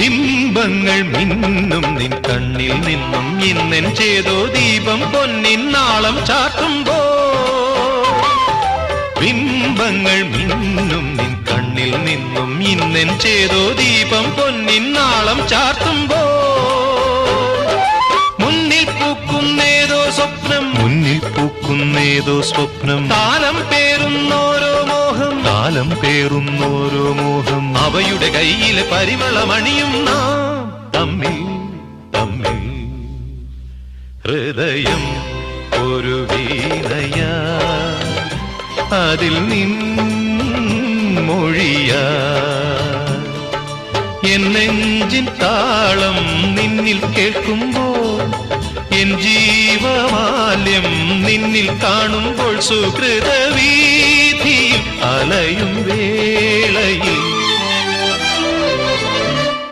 ബിംബങ്ങൾ മിന്നും നിൻ കണ്ണിൽ നിന്നും ഇന്നൻ ചേതോ ദീപം പൊന്നിൻ നാളം ചാർത്തുമ്പോ ബിംബങ്ങൾ മിന്നും നിൻ കണ്ണിൽ നിന്നും ഇന്നൻ ചേതോ ദീപം പൊന്നിൻ നാളം ചാർത്തുമ്പോ മുന്നിൽ പൂക്കുന്നേതോ സ്വപ്നം കാലം പേറുന്നോരോ മോഹം അവയുടെ കയ്യിലെ പരിമളമണിയും നാം തമ്മിൽ ഹൃദയം ഒരു വീണയാ അതിൽ മൊഴിയാ എൻ നെഞ്ചിൻ താളം നിന്നിൽ കേൾക്കുമ്പോൾ എൻ ജീവമാല്യം നിന്നിൽ കാണുമ്പോൾ സുഹൃതവീഥിയിൽ അലയും വേളയിൽ